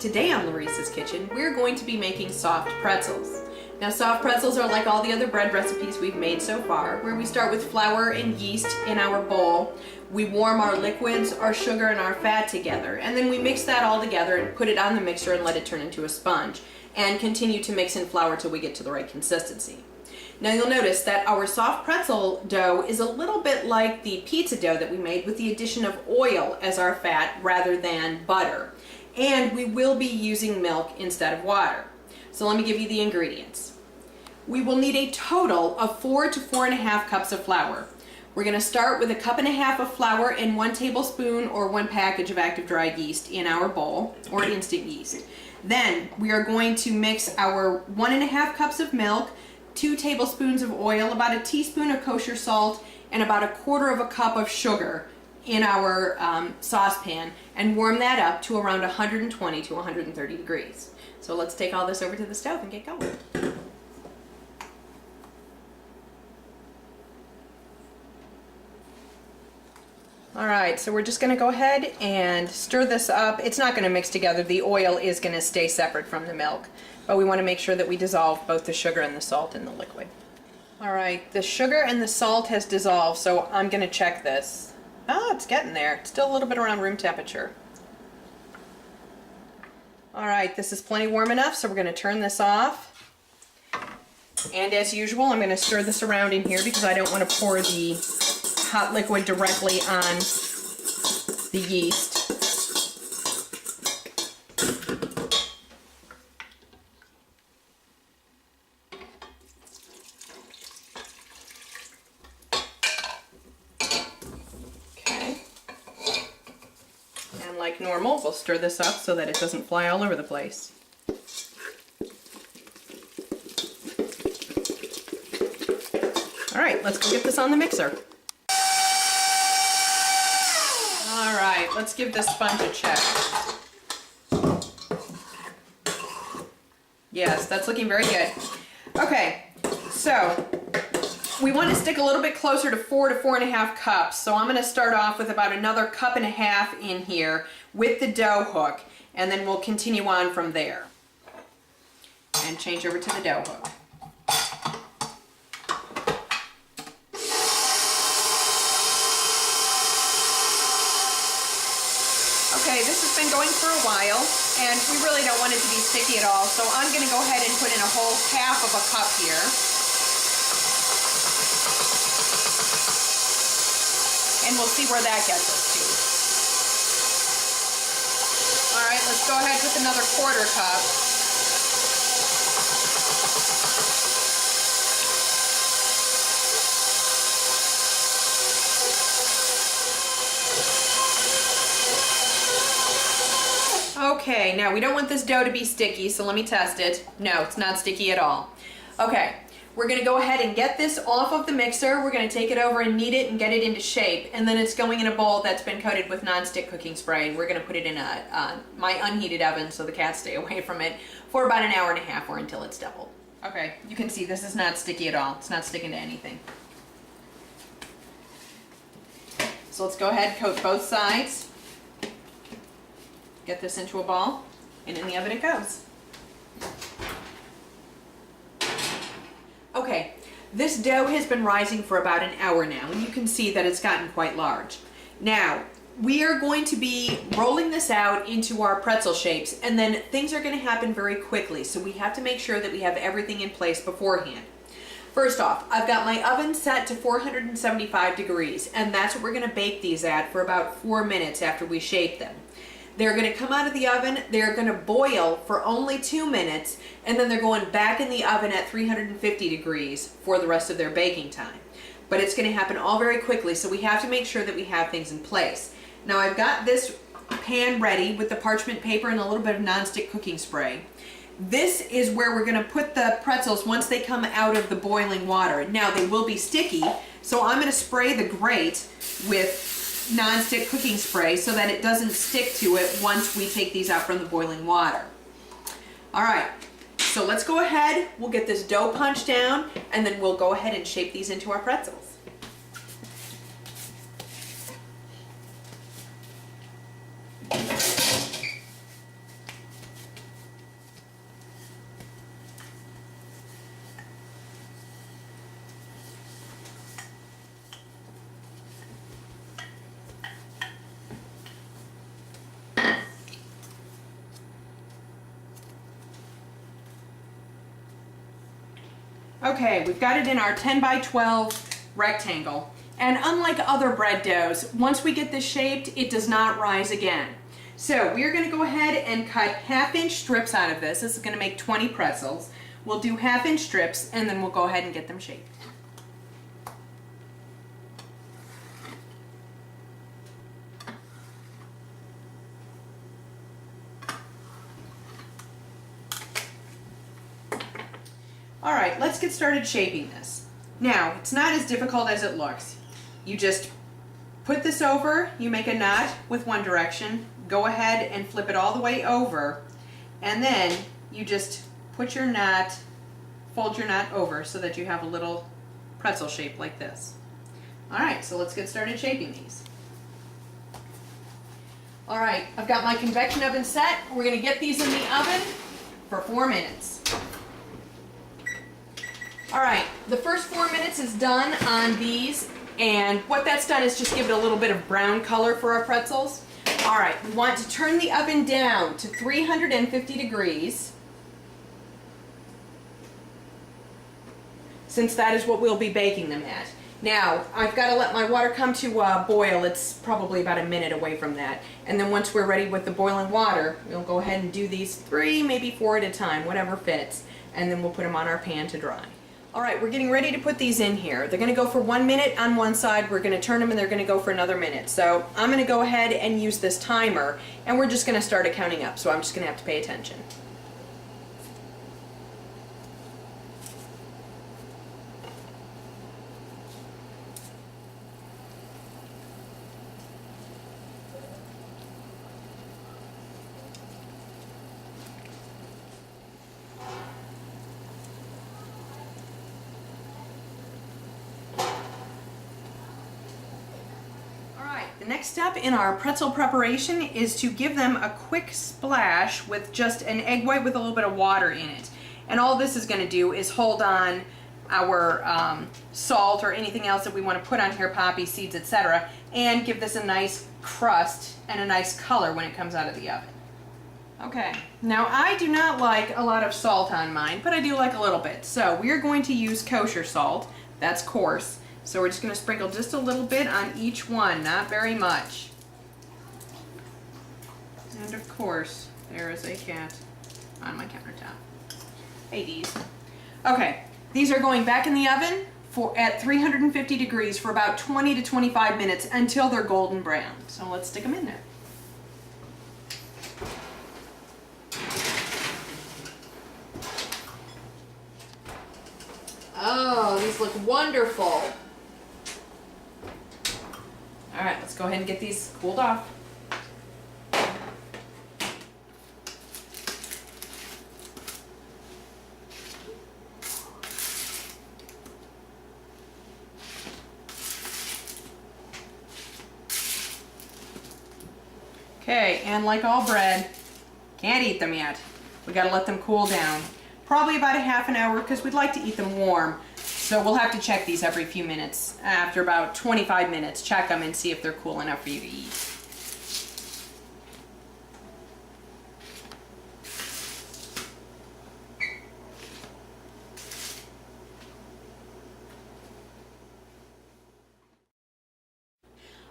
Today on Larissa's Kitchen, we're going to be making soft pretzels. Now, soft pretzels are like all the other bread recipes we've made so far, where we start with flour and yeast in our bowl. We warm our liquids, our sugar, and our fat together, and then we mix that all together and put it on the mixer and let it turn into a sponge, and continue to mix in flour till we get to the right consistency. Now you'll notice that our soft pretzel dough is a little bit like the pizza dough that we made, with the addition of oil as our fat rather than butter. And we will be using milk instead of water. So let me give you the ingredients. We will need a total of 4 to 4.5 cups of flour. We're going to start with 1.5 cups of flour and 1 tablespoon or 1 package of active dried yeast in our bowl, or instant yeast. Then we are going to mix our 1.5 cups of milk, 2 tablespoons of oil, about a teaspoon of kosher salt, and about 1/4 cup of sugar in our saucepan, and warm that up to around 120 to 130 degrees. So let's take all this over to the stove and get going. Alright, so we're just going to go ahead and stir this up. It's not going to mix together. The oil is going to stay separate from the milk, but we want to make sure that we dissolve both the sugar and the salt in the liquid. Alright, the sugar and the salt has dissolved, so I'm going to check this. Oh, it's getting there. It's still a little bit around room temperature. Alright, this is plenty warm enough, so we're going to turn this off. And as usual, I'm going to stir this around in here because I don't want to pour the hot liquid directly on the yeast. Like normal, we'll stir this up so that it doesn't fly all over the place. Alright, let's go get this on the mixer. Alright, let's give this sponge a check. Yes, that's looking very good. Okay, so we want to stick a little bit closer to 4 to 4.5 cups, so I'm going to start off with about another 1.5 cups in here with the dough hook, and then we'll continue on from there. And change over to the dough hook. Okay, this has been going for a while, and we really don't want it to be sticky at all, so I'm going to go ahead and put in a whole 1/2 cup here. And we'll see where that gets us to. All right, let's go ahead with another 1/4 cup. Okay, now we don't want this dough to be sticky, so let me test it. No, it's not sticky at all. Okay. We're going to go ahead and get this off of the mixer. We're going to take it over and knead it and get it into shape. And then it's going in a bowl that's been coated with non-stick cooking spray. And we're going to put it in my unheated oven so the cats stay away from it for about 1.5 hours or until it's doubled. Okay, you can see this is not sticky at all. It's not sticking to anything. So let's go ahead and coat both sides. Get this into a ball, and in the oven it goes. Okay, this dough has been rising for about 1 hour now, and you can see that it's gotten quite large. Now, we are going to be rolling this out into our pretzel shapes, and then things are going to happen very quickly, so we have to make sure that we have everything in place beforehand. First off, I've got my oven set to 475 degrees, and that's what we're going to bake these at for about 4 minutes after we shape them. They're going to come out of the oven, they're going to boil for only 2 minutes, and then they're going back in the oven at 350 degrees for the rest of their baking time. But it's going to happen all very quickly, so we have to make sure that we have things in place. Now I've got this pan ready with the parchment paper and a little bit of non-stick cooking spray. This is where we're going to put the pretzels once they come out of the boiling water. Now they will be sticky, so I'm going to spray the grate with non-stick cooking spray so that it doesn't stick to it once we take these out from the boiling water. Alright, so let's go ahead, we'll get this dough punched down, and then we'll go ahead and shape these into our pretzels. Okay, we've got it in our 10 by 12 rectangle. And unlike other bread doughs, once we get this shaped, it does not rise again. So we're going to go ahead and cut 1/2-inch strips out of this. This is going to make 20 pretzels. We'll do 1/2-inch strips and then we'll go ahead and get them shaped. All right, let's get started shaping this. Now, it's not as difficult as it looks. You just put this over, you make a knot with one direction, go ahead and flip it all the way over, and then you just put your knot, fold your knot over so that you have a little pretzel shape like this. All right, so let's get started shaping these. All right, I've got my convection oven set. We're gonna get these in the oven for 4 minutes. All right, the first 4 minutes is done on these, and what that's done is just give it a little bit of brown color for our pretzels. All right, we want to turn the oven down to 350 degrees, since that is what we'll be baking them at. Now, I've got to let my water come to a boil. It's probably about a minute away from that. And then once we're ready with the boiling water, we'll go ahead and do these 3, maybe 4 at a time, whatever fits, and then we'll put them on our pan to dry. All right, we're getting ready to put these in here. They're going to go for 1 minute on one side. We're going to turn them and they're going to go for another minute. So I'm going to go ahead and use this timer, and we're just going to start it counting up. So I'm just going to have to pay attention. The next step in our pretzel preparation is to give them a quick splash with just an egg white with a little bit of water in it. And all this is going to do is hold on our salt or anything else that we want to put on here, poppy seeds, etc., and give this a nice crust and a nice color when it comes out of the oven. Okay, now I do not like a lot of salt on mine, but I do like a little bit. So we are going to use kosher salt. That's coarse. So we're just going to sprinkle just a little bit on each one, not very much. And of course, there is a cat on my countertop. Hey, Dees. Okay, these are going back in the oven at 350 degrees for about 20 to 25 minutes until they're golden brown. So let's stick them in there. Oh, these look wonderful. All right, let's go ahead and get these cooled off. Okay, and like all bread, can't eat them yet. We gotta let them cool down. Probably about a half an hour because we'd like to eat them warm. So we'll have to check these every few minutes. After about 25 minutes, check them and see if they're cool enough for you to eat.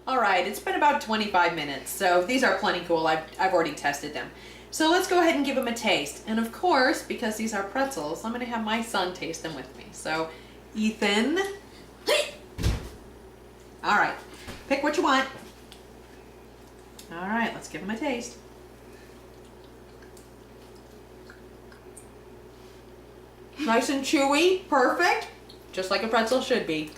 All right, it's been about 25 minutes, so these are plenty cool. I've already tested them. So let's go ahead and give them a taste. And of course, because these are pretzels, I'm gonna have my son taste them with me. So, Ethan. All right, pick what you want. All right, let's give them a taste. Nice and chewy, perfect, just like a pretzel should be.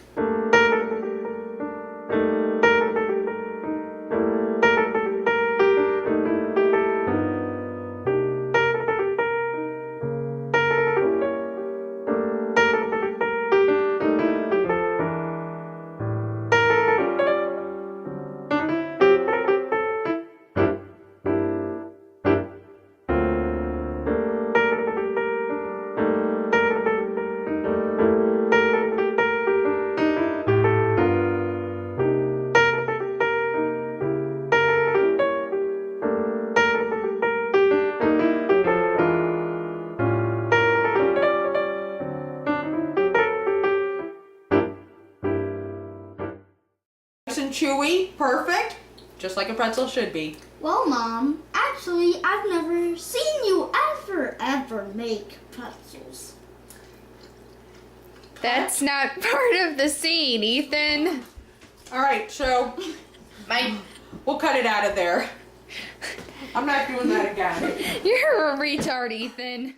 and chewy, perfect, just like a pretzel should be. Well, Mom, actually, I've never seen you ever make pretzels. That's not part of the scene, Ethan. All right, so we'll cut it out of there. I'm not doing that again. You're a retard, Ethan.